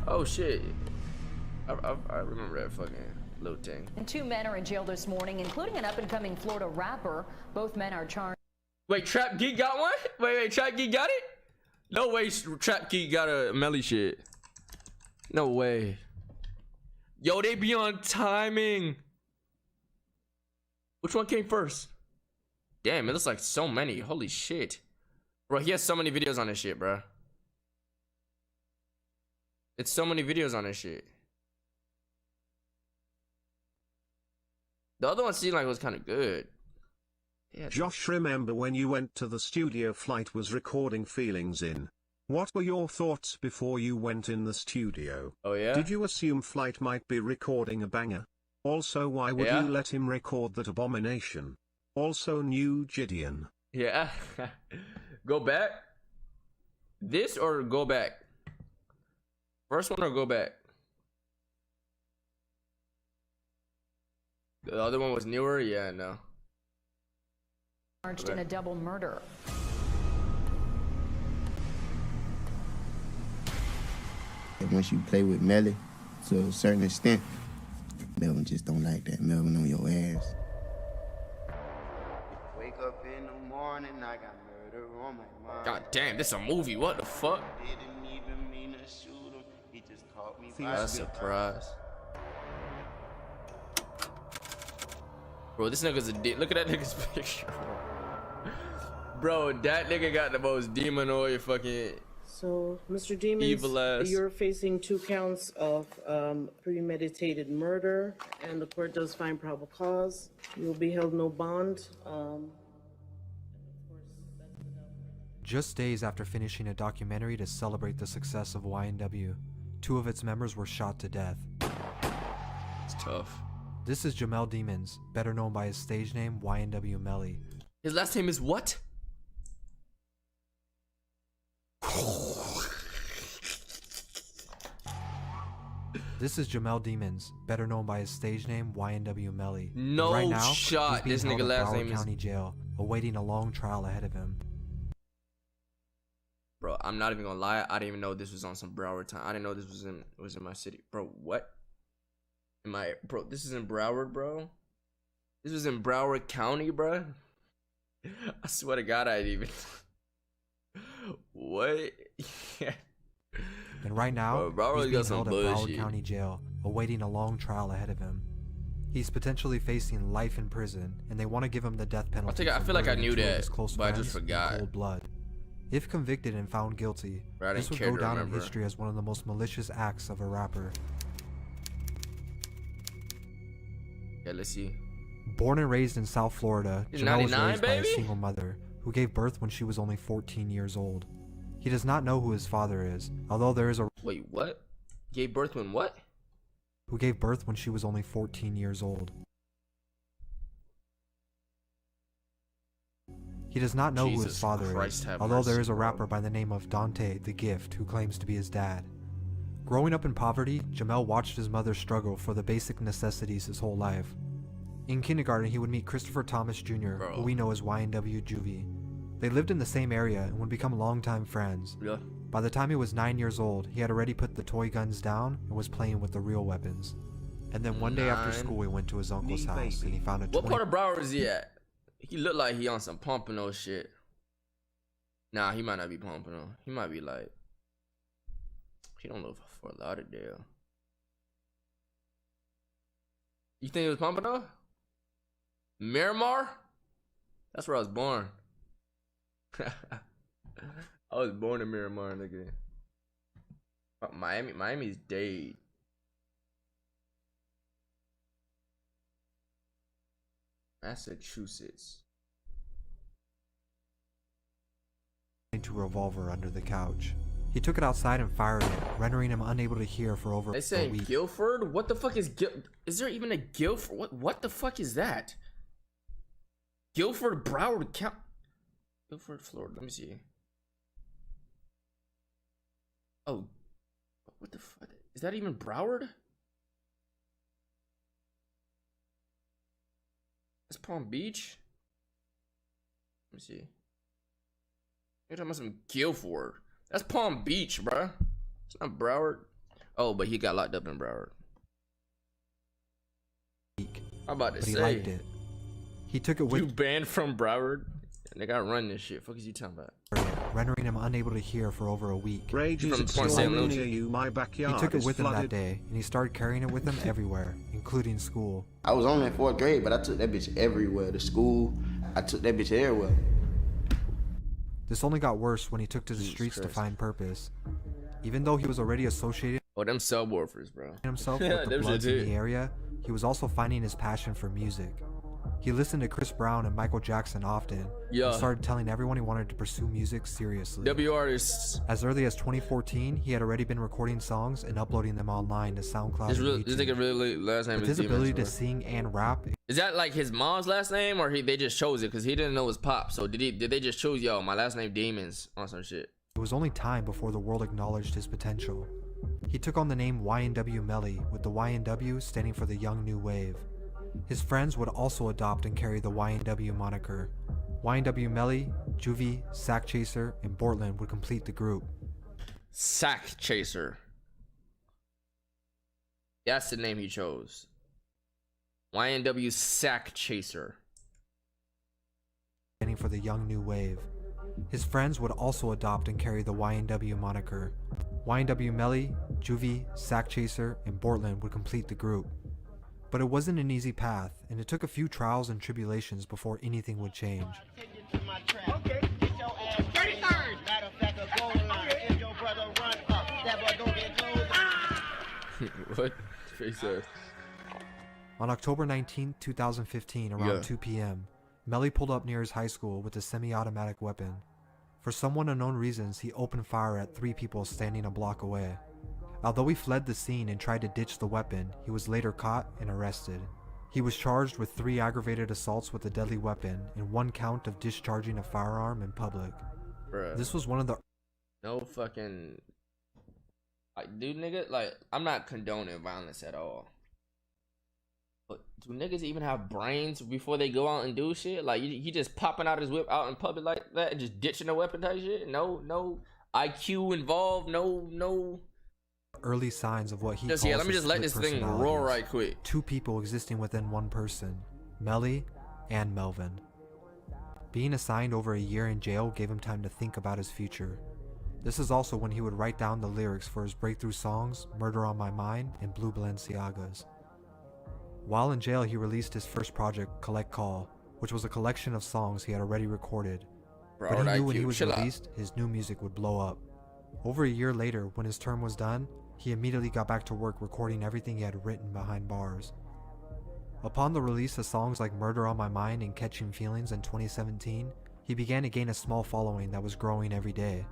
Oh shit. I remember that fucking little thing. And 2 men are in jail this morning, including an up-and-coming Florida rapper. Both men are charged. Wait, Trap Geek got one? Wait, Trap Geek got it? No way, Trap Geek got a Melly shit. No way. Yo, they be on timing. Which one came first? Damn, it looks like so many. Holy shit. Bro, he has so many videos on this shit, bro. It's so many videos on this shit. The other one seemed like it was kind of good. Yeah. Josh, remember when you went to the studio Flight was recording Feelings in? What were your thoughts before you went in the studio? Oh yeah? Did you assume Flight might be recording a banger? Also, why would you let him record that abomination? Also, new Gideon. Yeah. Go back? This or go back? First one or go back? The other one was newer? Yeah, no. Charged in a double murder. Once you play with Melly to a certain extent, Melvin just don't like that. Melvin on your ass. Wake up in the morning, I got murder on my mind. God damn, this is a movie. What the fuck? Didn't even mean to shoot him. He just caught me by That's a surprise. Bro, this nigga's a dick. Look at that nigga's picture. Bro, that nigga got the most demonoid fucking. So, Mr. Demons, you're facing 2 counts of premeditated murder, and the court does find probable cause. You'll be held no bond. Just days after finishing a documentary to celebrate the success of YNW, 2 of its members were shot to death. It's tough. This is Jamel Demons, better known by his stage name YNW Melly. His last name is what? This is Jamel Demons, better known by his stage name YNW Melly. No right now, shot. He's This being nigga held at last Broward name County Jail, awaiting a long trial ahead of him. Bro, I'm not even gonna lie. I didn't even know this was on some Broward time. I didn't know this was in my city. Bro, what? Bro, this is in Broward, bro? This was in Broward County, bro? I swear to God, I didn't even. What? And right now, bro, he's being held at Broward County Jail, awaiting a long trial ahead of him. He's potentially facing life in prison, and they want to give him the death penalty. I feel like I knew that, but I just in forgot. cold blood. If convicted and found guilty, this would go down in history as one of the most malicious acts of a rapper. Yeah, let's see. Born and raised in South Florida, Jamel was raised by a baby? single mother who gave birth when she was only 14 years old. He does not know who his father is, although there is a— Wait, what? Gave birth when what? Who gave birth when she was only 14 years old. He does not know who his father is, although there is a rapper by the name of Dante the Gift who claims to be his dad. Growing up in poverty, Jamel watched his mother struggle for the basic necessities his whole life. In kindergarten, he would meet Christopher Thomas Jr., who we know as YNW Juvie. They lived in the same area and would become longtime friends. Yeah. By the time he was 9 years old, he had already put the toy guns down and was playing with the real weapons. And then one day after school, he went to his uncle's house and he found a— What part of Broward is he at? He looked like he on some Pompano shit. Nah, he might not be Pompano. He might be like— he don't live for Lauderdale. You think it was Pompano? Miramar? That's where I was born. I was born in Miramar, nigga. Miami's Dade. Massachusetts. into a revolver under the couch. He took it outside and fired it, rendering him unable to hear for over They a say week. Guilford? What the fuck is Is there even a Guilford? What the fuck is that? Guilford, Broward County. Guilford, Florida. Let me see. Oh, what the fuck? Is that even Broward? It's Palm Beach. Let me see. You're talking about some Guilford. That's Palm Beach, bruh. It's not Broward. Oh, but he got locked up in Broward. I'm about to but say. He liked it. He took it with. You banned from Broward? They got run this shit. Fuck is you talking about? Rendering him unable to hear for over a week. Rage is extremely near you. My backyard. He took it with him that day, and he started carrying it with him everywhere, including school. I was only in 4th grade, but I took that bitch everywhere. To school, I took that bitch everywhere. This only got worse when he took to the streets to find purpose. Even though he was already associated them subwoofers, bro. Himself with the bloods in the area, he was also finding his passion for music. He listened to Chris Brown and Michael Jackson often, and started telling everyone he wanted to pursue music seriously. W artists. As early as 2014, he had already been recording songs and uploading them online to SoundCloud and YouTube. This nigga really last name With is his ability Demons, to sing and rap. Is that like his mom's last name, or they just chose it because he didn't know his pop? So did they just choose, yo, my last name Demons on some shit? It was only time before the world acknowledged his potential. He took on the name YNW Melly, with the YNW standing for the Young New Wave. His friends would also adopt and carry the YNW moniker. YNW Melly, Juvie, Sack Chaser, and Bortland would complete the group. Sack Chaser. That's the name he chose. YNW Sack Chaser. Standing for the Young New Wave. His friends would also adopt and carry the YNW moniker. YNW Melly, Juvie, Sack Chaser, and Bortland would complete the group. But it wasn't an easy path, and it took a few trials and tribulations before anything would change. What? Face ass. On October 19, 2015, around 2 p.m., Melly pulled up near his high school with a semi-automatic weapon. For some unknown reasons, he opened fire at 3 people standing a block away. Although he fled the scene and tried to ditch the weapon, he was later caught and arrested. He was charged with 3 aggravated assaults with a deadly weapon and 1 count of discharging a firearm in public. Bruh. This was one of the... No fucking... Like, dude, nigga, like, I'm not condoning violence at all. But do niggas even have brains before they go out and do shit? Like, he just popping out his whip out in public like that and just ditching a weapon type shit? No IQ involved, no... Early signs of what he calls let me just let this thing roll right quick. 2 people existing within one person, Melly and Melvin. Being assigned over a year in jail gave him time to think about his future. This is also when he would write down the lyrics for his breakthrough songs, Murder on My Mind and Blue Balenciagas. While in jail, he released his first project, Collect Call, which was a collection of songs he had already recorded. But he knew when he was released, his new music would blow up. Over a year later, when his term was done, he immediately got back to work recording everything he had written behind bars. Upon the release of songs like Murder on My Mind and Catching Feelings in 2017, he began to gain a small following that was growing every day.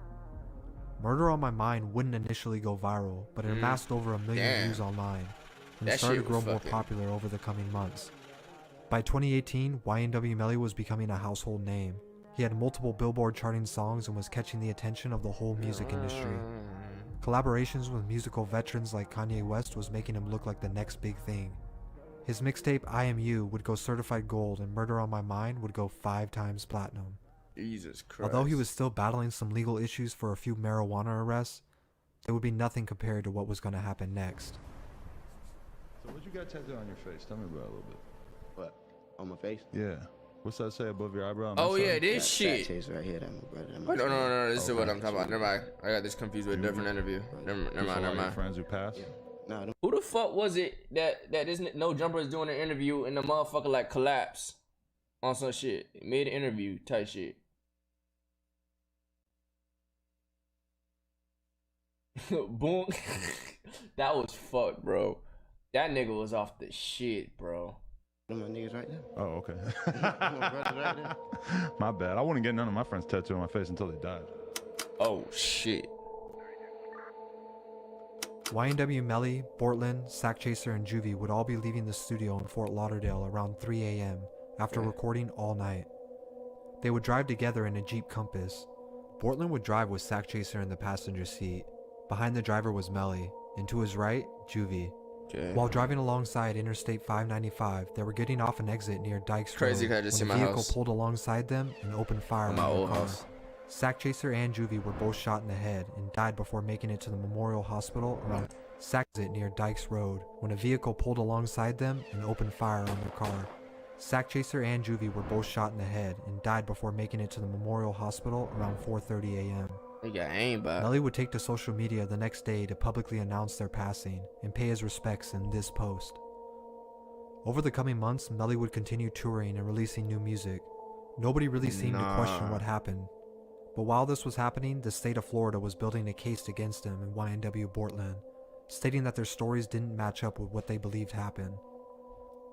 Murder on My Mind wouldn't initially go viral, but it amassed over 1 million views online, and it started to grow more popular over the coming months. By 2018, YNW Melly was becoming a household name. He had multiple Billboard charting songs and was catching the attention of the whole music industry. Collaborations with musical veterans like Kanye West was making him look like the next big thing. His mixtape I Am You would go certified gold, and Murder on My Mind would go 5 times platinum. Jesus Christ. Although he was still battling some legal issues for a few marijuana arrests, it would be nothing compared to what was going to happen next. So what you got tattooed on your face? Tell me about it a little bit. What? On my face? Yeah. What's that say above your eyebrow? Oh yeah, this shit. Right here, that my brother. No. This is what I'm talking about. Never mind. I got this confused with a different interview. Never mind. Friends who passed. Yeah. Who the fuck was it that isn't No Jumper is doing an interview and the motherfucker like collapsed on some shit? Made an interview type shit. Boom. That was fucked, bro. That nigga was off the shit, bro. Them my niggas right there. Oh, okay. My brothers right there. My bad. I wouldn't get none of my friends tattooed on my face until they died. Oh shit. YNW Melly, Bortland, Sack Chaser, and Juvie would all be leaving the studio in Fort Lauderdale around 3 a.m. after recording all night. They would drive together in a Jeep Compass. Bortland would drive with Sack Chaser in the passenger seat. Behind the driver was Melly, and to his right, Juvie. While driving alongside Interstate 595, they were getting off an exit near Dykes Road when a vehicle pulled alongside them and opened fire on their car. Sack Chaser and Juvie were both shot in the head and died before making it to the Memorial Hospital around Sackzit near Dykes Road when a vehicle pulled alongside them and opened fire on their car. Sack Chaser and Juvie were both shot in the head and died before making it to the Memorial Hospital around 4:30 a.m. Melly would take to social media the next day to publicly announce their passing and pay his respects in this post. Over the coming months, Melly would continue touring and releasing new music. Nobody really seemed to question what happened. But while this was happening, the state of Florida was building a case against him in YNW Portland, stating that their stories didn't match up with what they believed happened.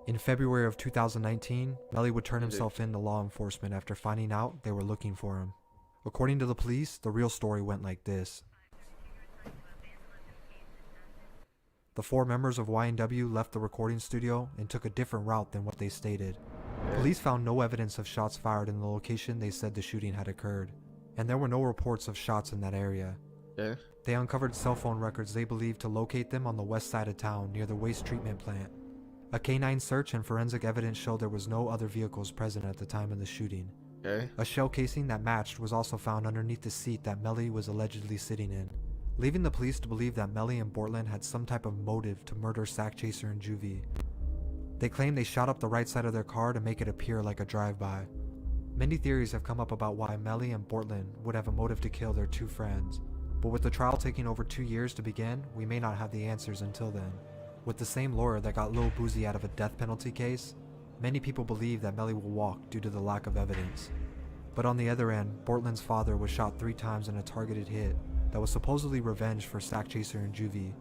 In February of 2019, Melly would turn himself in to law enforcement after finding out they were looking for him. According to the police, the real story went like this. The 4 members of YNW left the recording studio and took a different route than what they stated. Police found no evidence of shots fired in the location they said the shooting had occurred, and there were no reports of shots in that area. They uncovered cell phone records they believed to locate them on the west side of town near the waste treatment plant. A canine search and forensic evidence showed there was no other vehicles present at the time of the shooting. A shell casing that matched was also found underneath the seat that Melly was allegedly sitting in, leaving the police to believe that Melly and Portland had some type of motive to murder Sack Chaser and Juvie. They claim they shot up the right side of their car to make it appear like a drive-by. Many theories have come up about why Melly and Portland would have a motive to kill their 2 friends, but with the trial taking over 2 years to begin, we may not have the answers until then. With the same lawyer that got Lil Boozy out of a death penalty case, many people believe that Melly will walk due to the lack of evidence. But on the other end, Portland's father was shot 3 times in a targeted hit that was supposedly revenge for Sack Chaser and Juvie,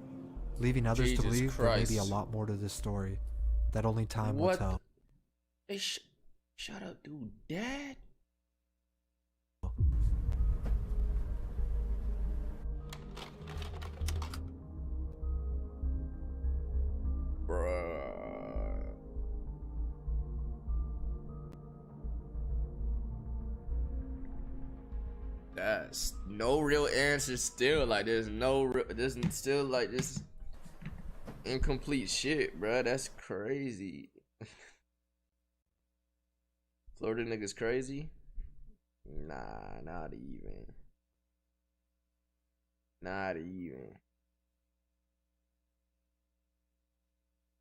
leaving others to believe there may be a lot more to this story that only time will tell. They shut up, dude, dad. Bruh. That's no real answer still. Like there's still like this incomplete shit, bruh. That's crazy. Florida niggas crazy? Nah, not even. Not even.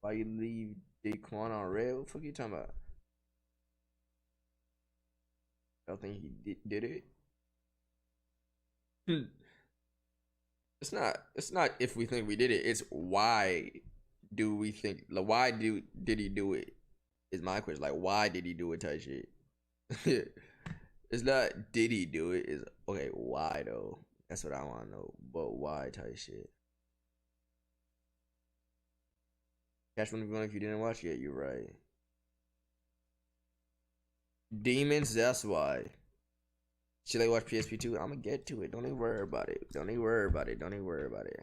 Why you leave Daquan on red? What the fuck you talking about? I don't think he did it. It's not if we think we did it. It's why do we think? Like, why did he do it? Is my question. Like, why did he do it? Type shit. It's not did he do it? Is okay. Why though? That's what I want to know. But why type shit? Catch one if you didn't watch yet. You're right. Demons. That's why. Should I watch PSP 2? I'm gonna get to it. Don't even worry about it. Don't even worry about it. Don't even worry about it.